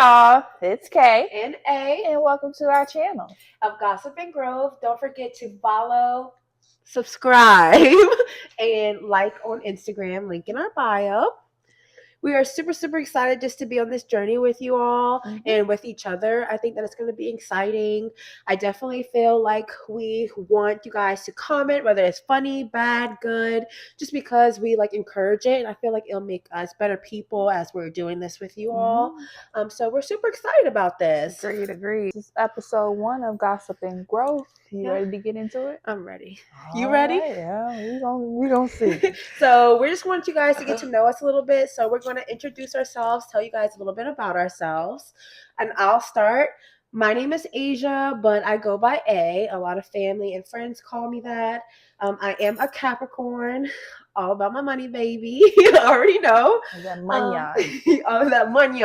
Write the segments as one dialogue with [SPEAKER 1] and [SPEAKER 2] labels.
[SPEAKER 1] y'all, it's Kay
[SPEAKER 2] and A
[SPEAKER 1] and welcome to our channel
[SPEAKER 2] of Gossip and Grove. Don't forget to follow, subscribe, and like on Instagram, link in our bio. We are super, super excited just to be on this journey with you all and with each other. I think that it's going to be exciting. I definitely feel like we want you guys to comment, whether it's funny, bad, good, just because we encourage it. And I feel like it'll make us better people as we're doing this with you all. So we're super excited about this.
[SPEAKER 1] Agreed. This is episode 1 of Gossip and Growth. You ready to get into it?
[SPEAKER 2] I'm ready. You ready?
[SPEAKER 1] Right, yeah, we gonna see.
[SPEAKER 2] So we just want you guys to get to know us a little bit. So we're going to introduce ourselves, tell you guys a little bit about ourselves. And I'll start. My name is Asia, but I go by A. A lot of family and friends call me that. I am a Capricorn. All about my money, baby. You already know.
[SPEAKER 1] That money.
[SPEAKER 2] That money.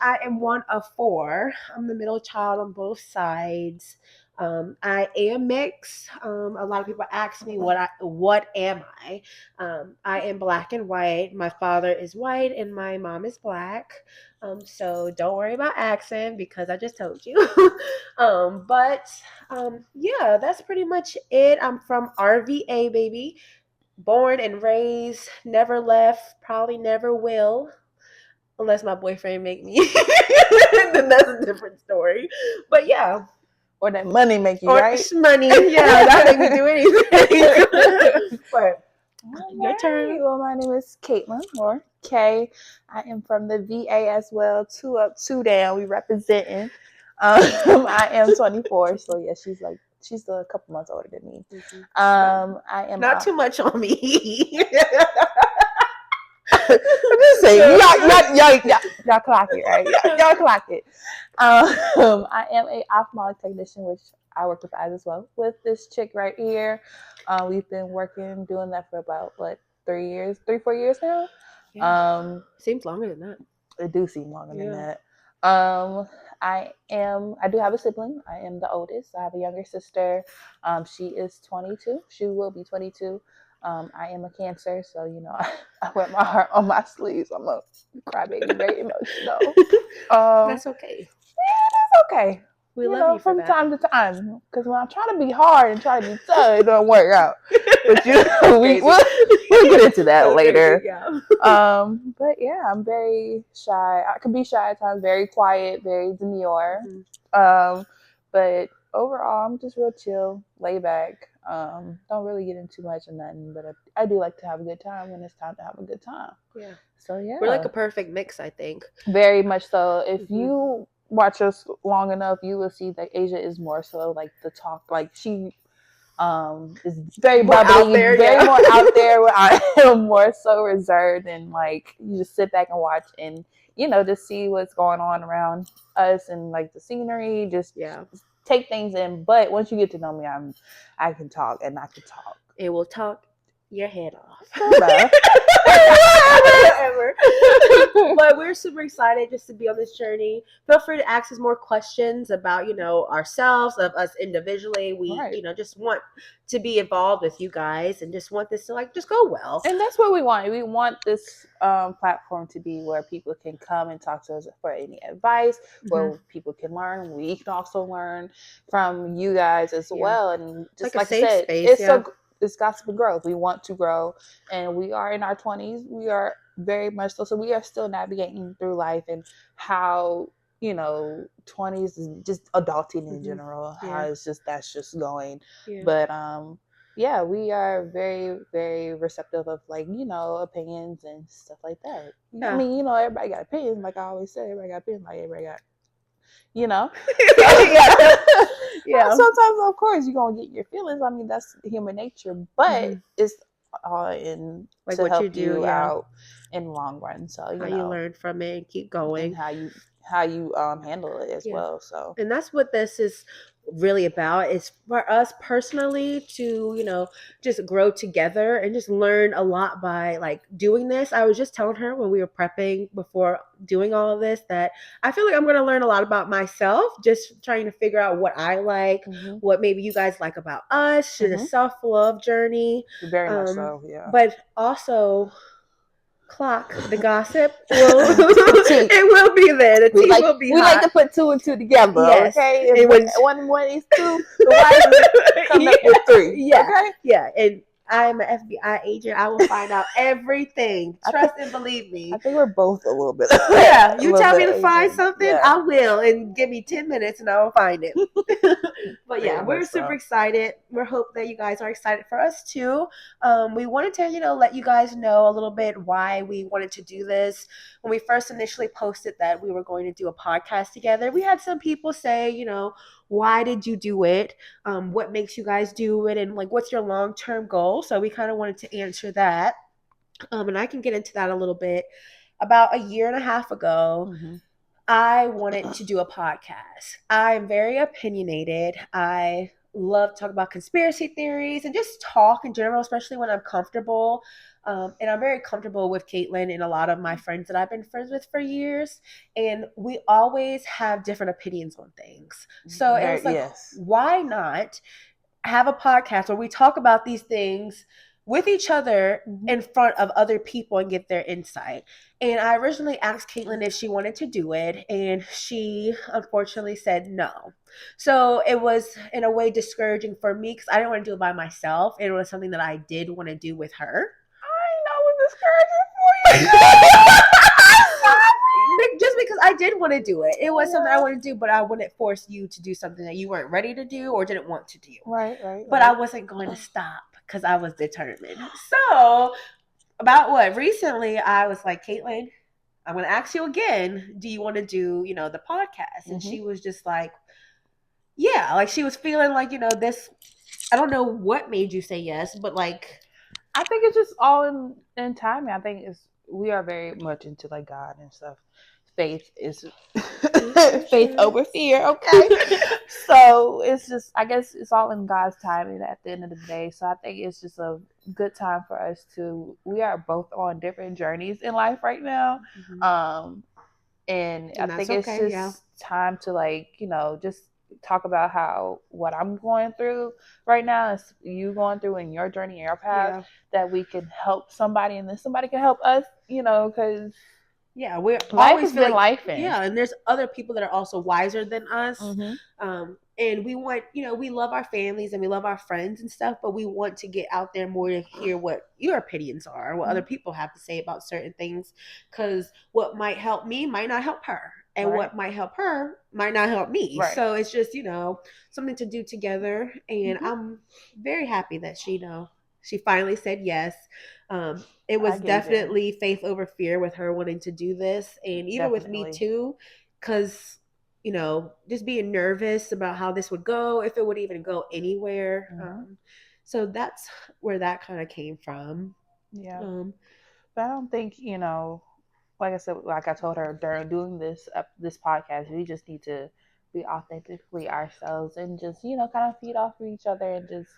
[SPEAKER 2] I am one of 4. I'm the middle child on both sides. I am mixed. A lot of people ask me what am I? I am black and white. My father is white and my mom is black. So don't worry about accent because I just told you. Yeah, that's pretty much it. I'm from RVA, baby. Born and raised, never left, probably never will. Unless my boyfriend make me. Then that's a different story. But yeah.
[SPEAKER 1] Or that money make you, right?
[SPEAKER 2] Money. Yeah, that make me do anything. But your turn.
[SPEAKER 1] Well, my name is Caitlin, or Kay. I am from the VA as well. 2 up, 2 down. We representing. I am 24, so yeah, she's a couple months older than me. I am
[SPEAKER 2] not too much on me.
[SPEAKER 1] I'm just saying, y'all clock it, right? Y'all clock it. I am a ophthalmology technician, which I work with eyes as well. With this chick right here, we've been doing that for about 3, 4 years now.
[SPEAKER 2] Yeah. Seems longer than that.
[SPEAKER 1] It do seem longer than that. I do have a sibling. I am the oldest. I have a younger sister. She is 22. She will be 22. I am a Cancer, so I wear my heart on my sleeves. I'm a crybaby, very emotional.
[SPEAKER 2] That's okay.
[SPEAKER 1] Yeah, that's okay.
[SPEAKER 2] We love you for
[SPEAKER 1] from
[SPEAKER 2] that.
[SPEAKER 1] time to time, because when I'm trying to be hard and try to be tough, it don't work out. But we'll get into that later.
[SPEAKER 2] Yeah.
[SPEAKER 1] But yeah, I'm very shy. I can be shy at times, very quiet, very demure. But overall, I'm just real chill, lay back. Don't really get into much of nothing, but I do like to have a good time when it's time to have a good time.
[SPEAKER 2] Yeah.
[SPEAKER 1] So yeah,
[SPEAKER 2] we're like a perfect mix, I think.
[SPEAKER 1] Very much so. If you watch us long enough, you will see that Asia is more so like the talk. Like she is very bubbly, very more out there. Where I am more so reserved and you just sit back and watch and just see what's going on around us and the scenery. Just take things in. But once you get to know me, I can talk and I can talk.
[SPEAKER 2] It will talk your head off.
[SPEAKER 1] Whatever.
[SPEAKER 2] But we're super excited just to be on this journey. Feel free to ask us more questions about ourselves, of us individually. We just want to be involved with you guys and just want this to just go well.
[SPEAKER 1] And that's what we want. We want this platform to be where people can come and talk to us for any advice, where people can learn. We can also learn from you guys as well. And just like I said, space, it's Gossip and Growth. We want to grow, and we are in our 20s. We are very much so. So we are still navigating through life and how 20s is just adulting in general. How that's just going. But yeah, we are very, very receptive of opinions and stuff like that. I mean, everybody got opinions. Like I always say, everybody got opinions. Like everybody got. Sometimes, of course, you're gonna get your feelings. I mean, that's human nature, but it's all in to help you out in the long run. So
[SPEAKER 2] how you learn from it and keep going,
[SPEAKER 1] and how you handle it as well. So,
[SPEAKER 2] and that's what this is really about, is for us personally to just grow together and just learn a lot by doing this. I was just telling her when we were prepping before doing all of this that I feel like I'm going to learn a lot about myself, just trying to figure out what I like, what maybe you guys like about us, the self-love journey.
[SPEAKER 1] Very much so, yeah.
[SPEAKER 2] But also clock the gossip. It will be there. The tea will be hot.
[SPEAKER 1] We like to put 2 and 2 together.
[SPEAKER 2] Yes.
[SPEAKER 1] Okay, if one is 2, the wife is coming up with 3.
[SPEAKER 2] Yeah,
[SPEAKER 1] okay?
[SPEAKER 2] Yeah, and I'm an FBI agent. I will find out everything. Trust and believe me.
[SPEAKER 1] I think we're both a little bit.
[SPEAKER 2] Yeah, you tell me to find something, I will, and give me 10 minutes, and I will find it. But yeah, we're super excited. We hope that you guys are excited for us too. We wanted to, let you guys know a little bit why we wanted to do this. When we first initially posted that we were going to do a podcast together, we had some people say, why did you do it? What makes you guys do it? And what's your long-term goal? So we kind of wanted to answer that. And I can get into that a little bit. About a year and a half ago, I wanted to do a podcast. I'm very opinionated. I love to talk about conspiracy theories and just talk in general, especially when I'm comfortable. And I'm very comfortable with Caitlin and a lot of my friends that I've been friends with for years. And we always have different opinions on things. So it was like, why not have a podcast where we talk about these things with each other in front of other people and get their insight. And I originally asked Caitlin if she wanted to do it, and she unfortunately said no. So it was in a way discouraging for me because I didn't want to do it by myself. It was something that I did want to do with her. I know it was discouraging for you. Just because I did want to do it. It was something I wanted to do, but I wouldn't force you to do something that you weren't ready to do or didn't want to do.
[SPEAKER 1] Right.
[SPEAKER 2] But I wasn't going to stop because I was determined. So recently I was like, Caitlin, I'm going to ask you again, do you want to do, the podcast? And she was just like, yeah, she was feeling like, this, I don't know what made you say yes, but I
[SPEAKER 1] think it's just all in timing. I think we are very much into God and stuff. Faith is faith over fear, okay? So it's just, I guess it's all in God's timing at the end of the day. So I think it's just a good time for us we are both on different journeys in life right now. And I think it's just time to just talk about what I'm going through right now is you going through in your journey, in your path, that we can help somebody and then somebody can help us, because
[SPEAKER 2] we're
[SPEAKER 1] life has been life.
[SPEAKER 2] And there's other people that are also wiser than us. And we want, we love our families and we love our friends and stuff, but we want to get out there more to hear what your opinions are, what other people have to say about certain things, because what might help me might not help her. And what might help her might not help me. Right. So it's just, something to do together. And I'm very happy that she finally said yes. It was definitely faith over fear with her wanting to do this. And even with me too, because, just being nervous about how this would go, if it would even go anywhere. So that's where that kind of came from.
[SPEAKER 1] Yeah. But I don't think, like I said, like I told her during doing this podcast, we just need to be authentically ourselves and just, kind of feed off of each other and just,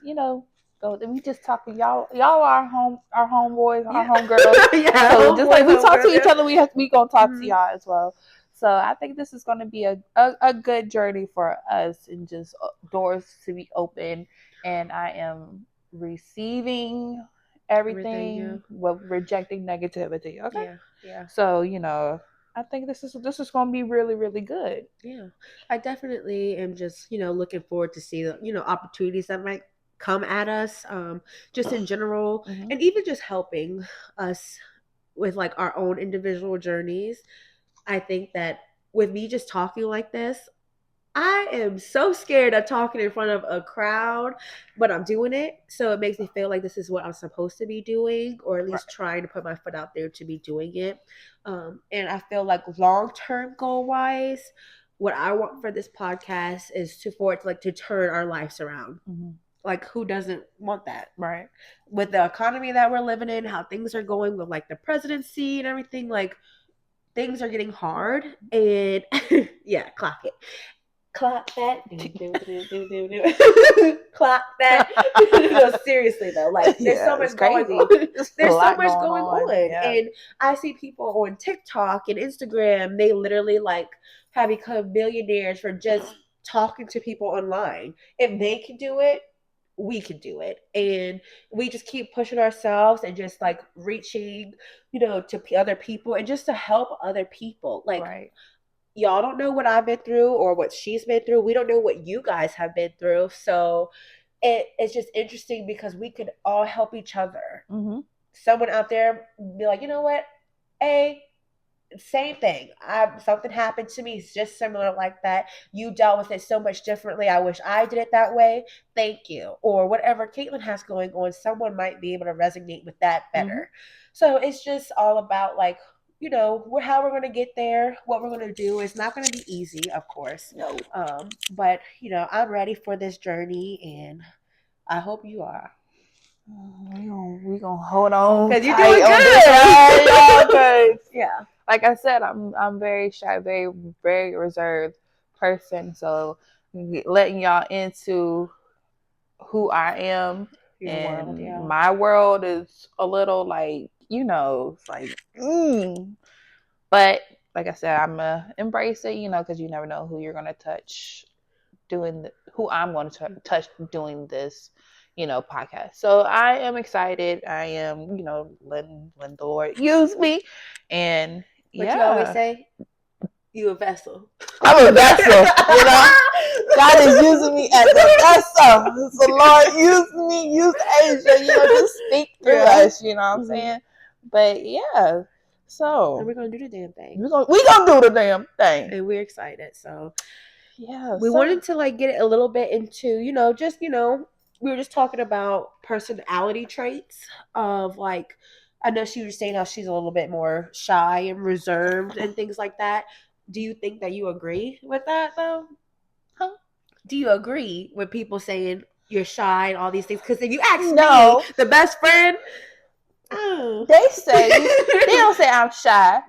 [SPEAKER 1] go. We just talking, y'all are our homeboys, our homegirls. So just like we talk to each other, we gonna talk to y'all as well. So I think this is going to be a good journey for us and just doors to be open. And I am receiving everything but rejecting negativity. Okay.
[SPEAKER 2] Yeah.
[SPEAKER 1] So, I think this is going to be really, really good.
[SPEAKER 2] Yeah. I definitely am just, looking forward to see the, opportunities that might come at us, just in general, and even just helping us with our own individual journeys. I think that with me just talking like this, I am so scared of talking in front of a crowd, but I'm doing it. So it makes me feel like this is what I'm supposed to be doing, or at least trying to put my foot out there to be doing it. And I feel like long-term goal-wise, what I want for this podcast is for it to turn our lives around. Who doesn't want that?
[SPEAKER 1] Right.
[SPEAKER 2] With the economy that we're living in, how things are going with the presidency and everything, things are getting hard. And yeah, clock it. Clock that. Clock that. No, seriously though. There's so much going on. There's so much going on. Yeah. And I see people on TikTok and Instagram, they literally have become millionaires for just talking to people online. If they can do it, we can do it. And we just keep pushing ourselves and just like reaching, to other people and just to help other people. Like,
[SPEAKER 1] Right.
[SPEAKER 2] y'all don't know what I've been through or what she's been through. We don't know what you guys have been through. So it's just interesting because we could all help each other.
[SPEAKER 1] Mm-hmm.
[SPEAKER 2] Someone out there be like, you know what? Hey, same thing. Something happened to me. It's just similar like that. You dealt with it so much differently. I wish I did it that way. Thank you. Or whatever Caitlin has going on, someone might be able to resonate with that better.
[SPEAKER 1] Mm-hmm.
[SPEAKER 2] So it's just all about like, how we're going to get there, what we're going to do. It's not going to be easy, of course.
[SPEAKER 1] No.
[SPEAKER 2] But I'm ready for this journey, and I hope you are.
[SPEAKER 1] We gonna hold on
[SPEAKER 2] because you're
[SPEAKER 1] tight
[SPEAKER 2] doing
[SPEAKER 1] on
[SPEAKER 2] good.
[SPEAKER 1] this,
[SPEAKER 2] Yeah.
[SPEAKER 1] Like I said, I'm very shy, very very reserved person. So letting y'all into who I am and my world is a little like it's like. But like I said, I'm gonna embrace it, because you never know who you're gonna touch who I'm going to touch doing this, podcast. So I am excited. I am, letting the Lord use me, and
[SPEAKER 2] But you always say, you a vessel.
[SPEAKER 1] I'm a vessel, God is using me as a vessel. So Lord, use me, use Asia, just speak through us, you know what I'm saying? But yeah. So
[SPEAKER 2] and we're gonna do the damn thing.
[SPEAKER 1] We're gonna do the damn thing.
[SPEAKER 2] And we're excited. So
[SPEAKER 1] yeah.
[SPEAKER 2] We wanted to like get it a little bit into, we were just talking about personality traits of like, I know she was saying how she's a little bit more shy and reserved and things like that. Do you think that you agree with that though?
[SPEAKER 1] Huh?
[SPEAKER 2] Do you agree with people saying you're shy and all these things? Because if you ask me, the best friend,
[SPEAKER 1] they say they don't say I'm shy.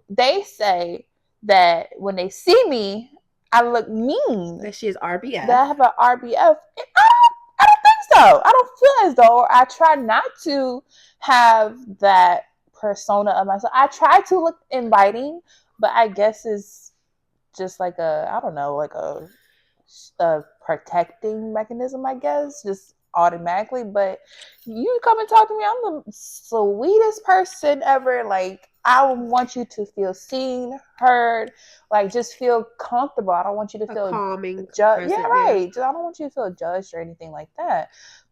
[SPEAKER 1] They say that when they see me, I look mean.
[SPEAKER 2] That she is RBF.
[SPEAKER 1] That I have an RBF. I don't think so. I don't feel as though I try not to have that persona of myself. I try to look inviting, but I guess it's just like a protecting mechanism, I guess, just automatically. But you come and talk to me, I'm the sweetest person ever. Like, I want you to feel seen, heard, like just feel comfortable. I don't want you to feel
[SPEAKER 2] calming
[SPEAKER 1] judged. Yeah, right. I don't want you to feel judged or anything like that.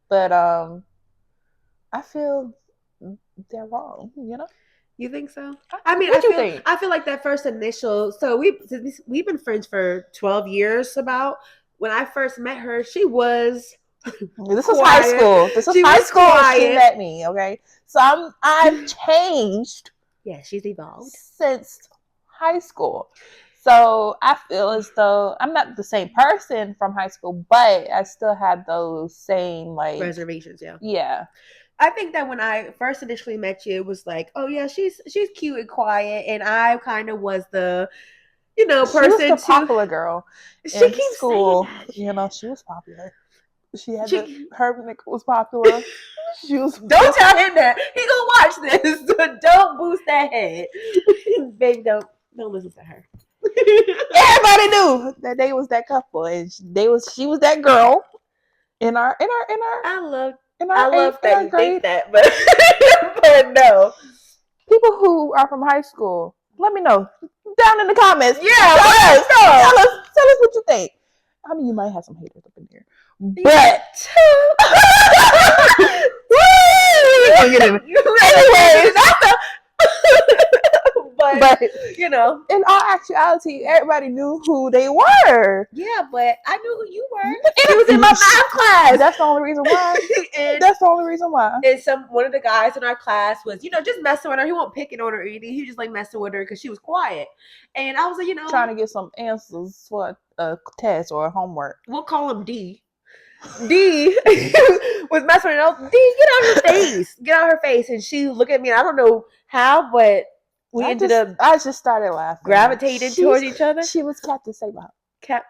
[SPEAKER 1] But I feel they're wrong,
[SPEAKER 2] You think so?
[SPEAKER 1] I
[SPEAKER 2] feel like that first initial. So we've been friends for 12 years. About when I first met her, she was.
[SPEAKER 1] This was high school. This was high school. She met me. Okay, so I've changed.
[SPEAKER 2] Yeah, she's evolved
[SPEAKER 1] since high school. So I feel as though I'm not the same person from high school, but I still have those same like
[SPEAKER 2] reservations. Yeah.
[SPEAKER 1] Yeah.
[SPEAKER 2] I think that when I first initially met you, it was like, oh yeah, she's cute and quiet, and I kind of was the, person.
[SPEAKER 1] She was the popular girl.
[SPEAKER 2] She keeps school.
[SPEAKER 1] She was popular. She had Herb Nick was popular. She was.
[SPEAKER 2] Don't tell him that. He gonna watch this. So don't boost that head, baby. Don't listen to her.
[SPEAKER 1] Everybody knew that they was that couple, and she was that girl in our.
[SPEAKER 2] I love that you think that, but but no.
[SPEAKER 1] People who are from high school, let me know down in the comments.
[SPEAKER 2] Yeah,
[SPEAKER 1] tell us what you think. I mean, you might have some haters up in here, but anyways, but
[SPEAKER 2] in
[SPEAKER 1] all actuality, everybody knew who they were.
[SPEAKER 2] Yeah, but I knew who you were. He was in my math class.
[SPEAKER 1] That's the only reason why. That's the only reason why.
[SPEAKER 2] And one of the guys in our class was, just messing with her. He wasn't picking on her or anything. He was just like messing with her because she was quiet. And I was like,
[SPEAKER 1] trying to get some answers for a test or a homework.
[SPEAKER 2] We'll call him D. D was messing with her. D, get out her face. Get out her face. And she looked at me. And I don't know how, but I
[SPEAKER 1] just started laughing.
[SPEAKER 2] Gravitated towards each other.
[SPEAKER 1] She was Captain Save-A-Ho.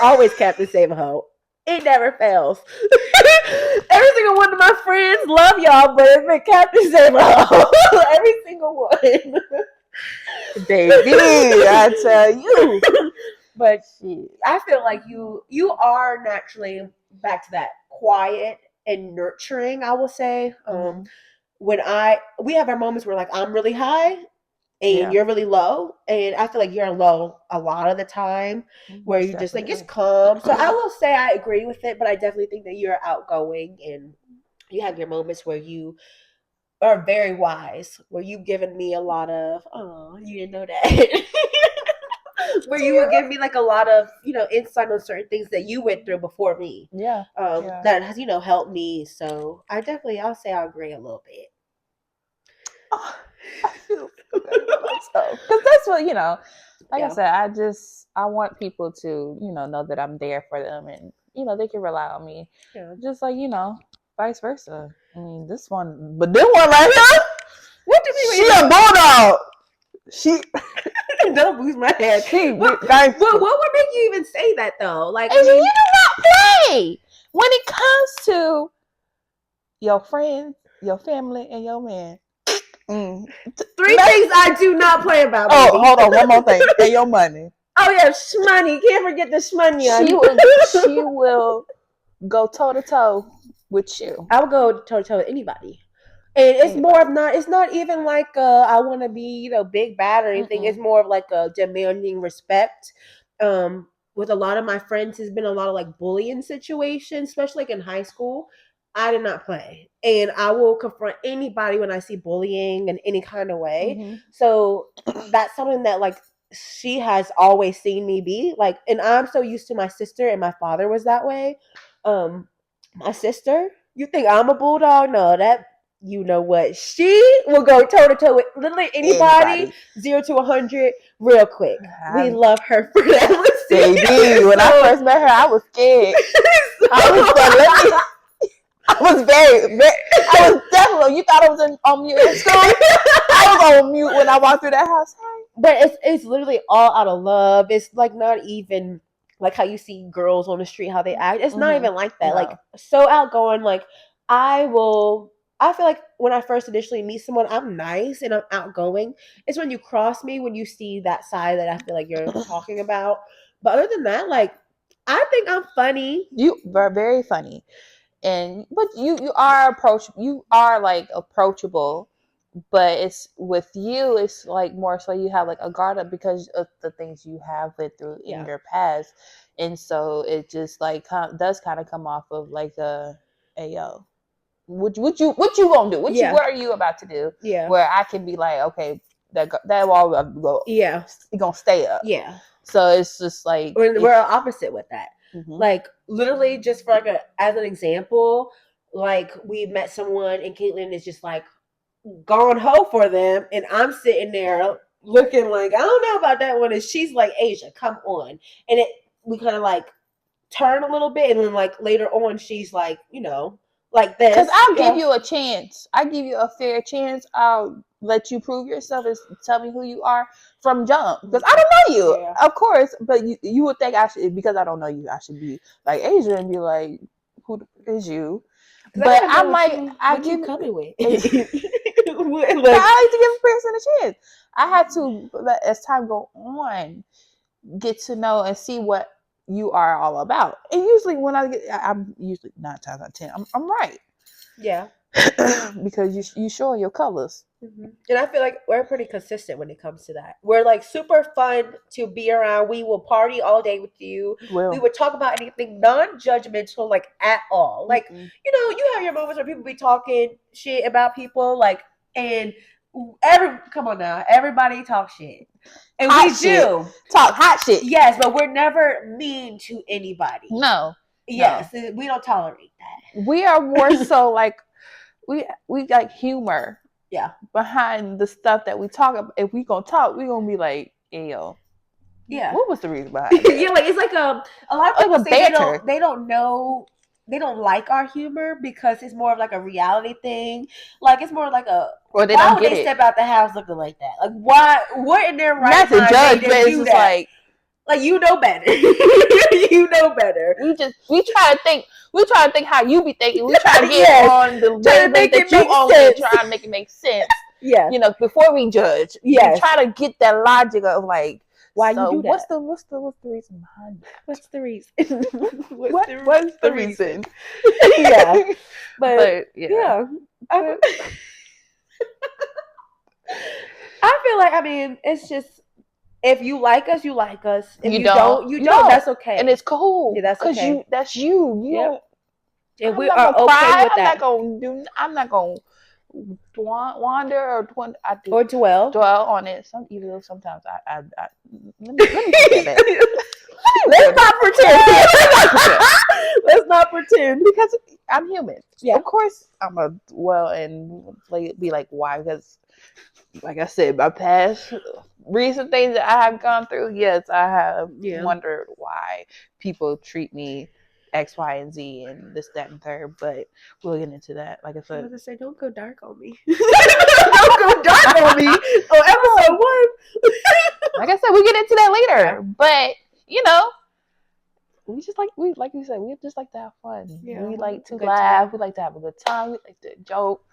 [SPEAKER 2] Always Captain Save-A-Ho. It never fails. Every single one of my friends love y'all, but it's been Captain Save-A-Ho. Every single one.
[SPEAKER 1] Baby, I tell you.
[SPEAKER 2] But I feel like you are naturally back to that quiet and nurturing, I will say.
[SPEAKER 1] Mhm.
[SPEAKER 2] When we have our moments where like I'm really high and you're really low, and I feel like you're low a lot of the time, where
[SPEAKER 1] Most
[SPEAKER 2] you just like just
[SPEAKER 1] definitely.
[SPEAKER 2] calm. So I will say I agree with it, but I definitely think that you're outgoing and you have your moments where you are very wise, where you've given me a lot of, oh, you didn't know that. Where you would give me like a lot of, insight on certain things that you went through before me.
[SPEAKER 1] Yeah. Yeah.
[SPEAKER 2] That has, helped me. So I'll say I agree a little bit.
[SPEAKER 1] Oh, I feel so good about myself because that's what like
[SPEAKER 2] Yeah.
[SPEAKER 1] I said, I want people to know that I'm there for them, and they can rely on me,
[SPEAKER 2] Yeah.
[SPEAKER 1] just like vice versa. I mean, this one, but this one right here,
[SPEAKER 2] What do you
[SPEAKER 1] she a bulldog. She
[SPEAKER 2] don't lose my head.
[SPEAKER 1] she
[SPEAKER 2] What would make you even say that though? Like,
[SPEAKER 1] and you do not play when it comes to your friends, your family, and your man.
[SPEAKER 2] Three things I do not play about.
[SPEAKER 1] Oh,
[SPEAKER 2] baby.
[SPEAKER 1] hold on, one more thing. And your money.
[SPEAKER 2] Oh yeah, shmoney. Can't forget the shmoney.
[SPEAKER 1] She will go toe to toe with you.
[SPEAKER 2] I would go toe to toe with anybody. And it's more of not. It's not even like I want to be, big bad or anything.
[SPEAKER 1] Mm-mm.
[SPEAKER 2] It's more of like a demanding respect. With a lot of my friends, has been a lot of like bullying situations, especially like in high school. I did not play, and I will confront anybody when I see bullying in any kind of way.
[SPEAKER 1] Mm-hmm.
[SPEAKER 2] So that's something that like she has always seen me be like, and I'm so used to my sister, and my father was that way. My sister, you think I'm a bulldog? No, that you know what? She will go toe to toe with literally anybody. 0 to 100 real quick. We love her for that.
[SPEAKER 1] Baby, when I first met her, I was scared. I was definitely. You thought I was on mute in school? I was on mute when I walked through that house.
[SPEAKER 2] But it's literally all out of love. It's like not even like how you see girls on the street how they act. It's not even like that.
[SPEAKER 1] No.
[SPEAKER 2] Like so outgoing. Like I feel like when I first initially meet someone, I'm nice and I'm outgoing. It's when you cross me, when you see that side that I feel like you're talking about. But other than that, like I think I'm funny.
[SPEAKER 1] You are very funny, but you are like approachable. But it's with you, it's like more so you have like a guard up because of the things you have been through in your past, and so it just like does kind of come off of like yo, what you gonna do? What are you about to do?
[SPEAKER 2] Yeah,
[SPEAKER 1] where I can be like, okay, that wall will go.
[SPEAKER 2] Yeah,
[SPEAKER 1] it's gonna stay up.
[SPEAKER 2] Yeah.
[SPEAKER 1] So it's just like
[SPEAKER 2] we're opposite with that. Like literally, just for like as an example, like we met someone and Caitlin is just like gone ho for them, and I'm sitting there looking like I don't know about that one, and she's like, Asia, come on, and we kind of like turn a little bit, and then like later on she's like, like this.
[SPEAKER 1] Because I'll give you a chance. I give you a fair chance. I'll let you prove yourself and tell me who you are from jump. Because I don't know you, of course. But you would think I should, because I don't know you, I should be like Asia and be like, who is you? But I'm like, I give you coming with. I like to give a person a chance. I had to, as time go on, get to know and see what you are all about. And usually when I'm usually 9 times out of 10, I'm right.
[SPEAKER 2] Yeah.
[SPEAKER 1] Because you show your colors.
[SPEAKER 2] And I feel like we're pretty consistent when it comes to that. We're like super fun to be around. We will party all day with you. We would talk about anything non-judgmental, like at all. Like, you have your moments where people be talking shit about people, like, and come on now, everybody talk shit. And
[SPEAKER 1] hot
[SPEAKER 2] we
[SPEAKER 1] shit.
[SPEAKER 2] do.
[SPEAKER 1] Talk hot shit.
[SPEAKER 2] Yes, but we're never mean to anybody.
[SPEAKER 1] No.
[SPEAKER 2] Yes, we don't tolerate that.
[SPEAKER 1] We are more so like, we like humor.
[SPEAKER 2] Yeah.
[SPEAKER 1] Behind the stuff that we talk about. If we gonna talk, we gonna be like, hey, yo.
[SPEAKER 2] Yeah.
[SPEAKER 1] What was the reason behind it?
[SPEAKER 2] Yeah, like it's like a lot of people say they don't know, they don't like our humor because it's more of like a reality thing. Like it's more like a,
[SPEAKER 1] or they
[SPEAKER 2] why
[SPEAKER 1] don't
[SPEAKER 2] would
[SPEAKER 1] get
[SPEAKER 2] they
[SPEAKER 1] it.
[SPEAKER 2] Step out the house looking like that? Like why? What in their right
[SPEAKER 1] mind? Not to judge, but it's just
[SPEAKER 2] like you know better. You know better.
[SPEAKER 1] We try to think. We try to think how you be thinking. We try to get on the wavelength that you on. Try to make it make sense.
[SPEAKER 2] Yeah.
[SPEAKER 1] Before we judge.
[SPEAKER 2] Yes.
[SPEAKER 1] We try to get that logic of like,
[SPEAKER 2] why you do that?
[SPEAKER 1] What's the reason behind it?
[SPEAKER 2] What's the reason?
[SPEAKER 1] What's the reason?
[SPEAKER 2] Yeah. But
[SPEAKER 1] yeah.
[SPEAKER 2] I feel like, I mean, it's just, if you like us, you like us. If you don't, you don't. That's okay.
[SPEAKER 1] And it's cool.
[SPEAKER 2] Yeah, that's okay.
[SPEAKER 1] That's you. You
[SPEAKER 2] Yep.
[SPEAKER 1] don't.
[SPEAKER 2] And we
[SPEAKER 1] not
[SPEAKER 2] are
[SPEAKER 1] gonna
[SPEAKER 2] okay
[SPEAKER 1] cry.
[SPEAKER 2] with that.
[SPEAKER 1] I'm not gonna wander or
[SPEAKER 2] dwell
[SPEAKER 1] on it. Even though sometimes let me forget that.
[SPEAKER 2] Let's not pretend. Let's not pretend,
[SPEAKER 1] because I'm human.
[SPEAKER 2] Yeah.
[SPEAKER 1] Of course, I'm a and be like, why? Because, like I said, my past recent things that I have gone through. Yes, I have wondered why people treat me X, Y, and Z, and this, that, and third. But we'll get into that. Like I said,
[SPEAKER 2] I was gonna say, don't go dark on me. Don't go dark on me on episode 1.
[SPEAKER 1] Like I said, we'll get into that later. But we just like you said, we just like to have fun.
[SPEAKER 2] Yeah,
[SPEAKER 1] we like to laugh. We like to have a good time. We like to joke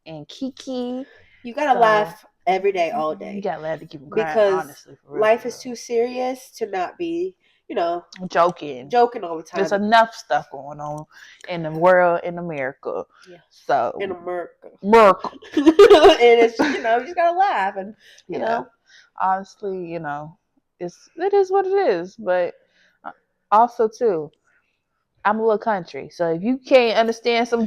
[SPEAKER 1] and kiki.
[SPEAKER 2] You gotta laugh every day, all day.
[SPEAKER 1] You gotta laugh to keep them crying.
[SPEAKER 2] Because
[SPEAKER 1] honestly, for real,
[SPEAKER 2] life is too serious to not be, joking all the time.
[SPEAKER 1] There's enough stuff going on in the world, in America.
[SPEAKER 2] Yeah.
[SPEAKER 1] So
[SPEAKER 2] in America.
[SPEAKER 1] and
[SPEAKER 2] it's you just gotta laugh and you know.
[SPEAKER 1] Honestly, it is what it is. But also too, I'm a little country, so if you can't understand some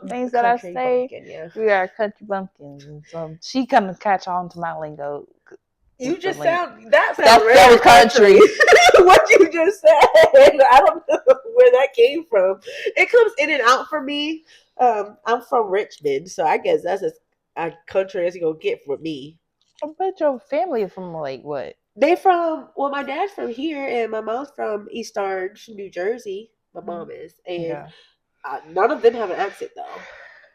[SPEAKER 1] things that
[SPEAKER 2] country
[SPEAKER 1] I say,
[SPEAKER 2] bumpkin,
[SPEAKER 1] we are country bumpkins, and so she kind of catch on to my lingo.
[SPEAKER 2] You just sound very country. What you just said, I don't know where that came from. It comes in and out for me. I'm from Richmond, so I guess that's as country as you gonna get for me.
[SPEAKER 1] I bet your family is from like what?
[SPEAKER 2] They my dad's from here, and my mom's from East Orange, New Jersey. My mom is, and none of them have an accent though.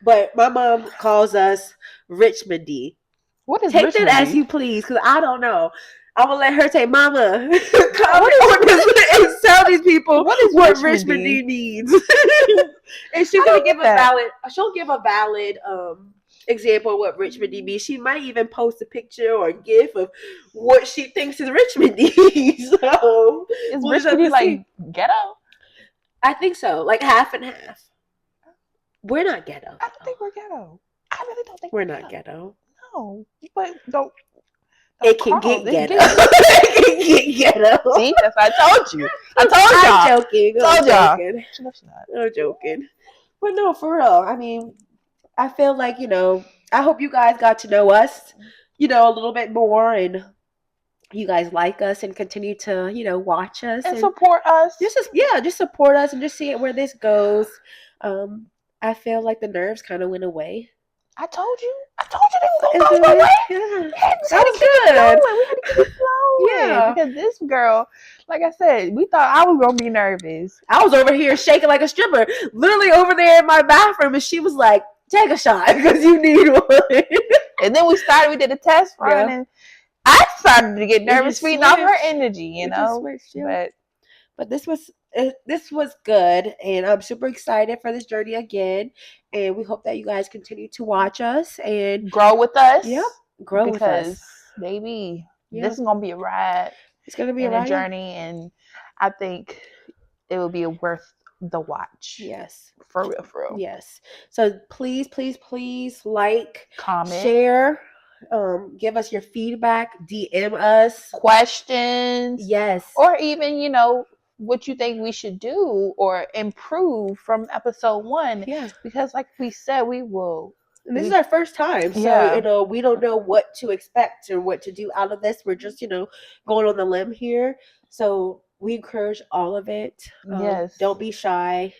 [SPEAKER 2] But my mom calls us Richmondy.
[SPEAKER 1] What is
[SPEAKER 2] Take
[SPEAKER 1] Richmondy?
[SPEAKER 2] that as you please, because I don't know. I'm gonna let her say, "Mama, come and tell these people what Richmondy means." And she's gonna give She'll give a valid example of what Richmondy means. She might even post a picture or a GIF of what she thinks is Richmondy. So
[SPEAKER 1] is Richmondy like ghetto?
[SPEAKER 2] I think so, like half and half. We're not ghetto.
[SPEAKER 1] I don't think we're ghetto. I really don't think
[SPEAKER 2] we're not ghetto.
[SPEAKER 1] No, but don't
[SPEAKER 2] it can get ghetto. It can get ghetto.
[SPEAKER 1] See, that's what I told you. I'm
[SPEAKER 2] joking. I'm joking. But no, for real. I mean, I feel like, I hope you guys got to know us, a little bit more, and you guys like us and continue to, watch us
[SPEAKER 1] and support us.
[SPEAKER 2] Just support us and just see where this goes. I feel like the nerves kind of went away.
[SPEAKER 1] I told you they were going to go away.
[SPEAKER 2] Yeah. That was good.
[SPEAKER 1] We had to keep it flowing. Yeah. Because this girl, like I said, we thought I was going to be nervous.
[SPEAKER 2] I was over here shaking like a stripper, literally over there in my bathroom, and she was like, take a shot because you need one.
[SPEAKER 1] And then we did a test run, and I started to get nervous feeding off her energy,
[SPEAKER 2] But this was good, and I'm super excited for this journey again. And we hope that you guys continue to watch us and
[SPEAKER 1] grow with us.
[SPEAKER 2] Yep, grow with us.
[SPEAKER 1] Because, baby, this is gonna be a ride.
[SPEAKER 2] It's gonna be a
[SPEAKER 1] journey, and I think it will be worth the watch.
[SPEAKER 2] Yes,
[SPEAKER 1] for real.
[SPEAKER 2] Yes. So please like,
[SPEAKER 1] comment,
[SPEAKER 2] share. Give us your feedback, DM us
[SPEAKER 1] questions,
[SPEAKER 2] yes,
[SPEAKER 1] or even what you think we should do or improve from episode 1.
[SPEAKER 2] Yeah,
[SPEAKER 1] because like we said, we will.
[SPEAKER 2] And this is our first time, so we don't know what to expect or what to do out of this. We're just going on the limb here, so we encourage all of it.
[SPEAKER 1] Yes,
[SPEAKER 2] don't be shy.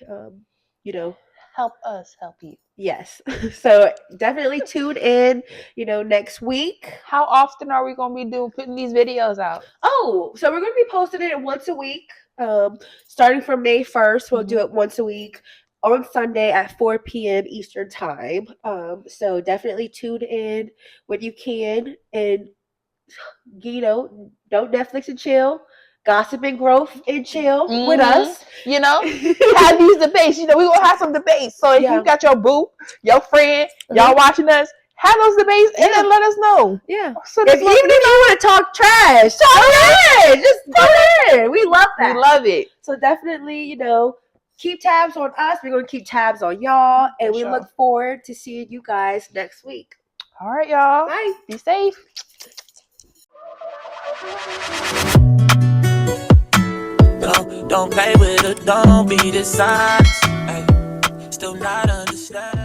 [SPEAKER 1] Help us help you.
[SPEAKER 2] Yes. So definitely tune in, next week.
[SPEAKER 1] How often are we going to be putting these videos out?
[SPEAKER 2] Oh, so we're going to be posting it once a week. Starting from May 1st, we'll do it once a week on Sunday at 4 p.m. Eastern time. So definitely tune in when you can, and don't Netflix and chill. Gossip and growth and chill with us.
[SPEAKER 1] Have these debates. We're going to have some debates. So if you got your boo, your friend, y'all watching us, have those debates and then let us know.
[SPEAKER 2] Yeah. So even if you want to talk trash, just go ahead. We love that.
[SPEAKER 1] We love it.
[SPEAKER 2] So definitely, keep tabs on us. We're going to keep tabs on y'all. And
[SPEAKER 1] For
[SPEAKER 2] we
[SPEAKER 1] sure.
[SPEAKER 2] look forward to seeing you guys next week.
[SPEAKER 1] All right, y'all.
[SPEAKER 2] Bye.
[SPEAKER 1] Be safe.
[SPEAKER 3] Don't play with it, don't be dishonest. Ay, still not understand.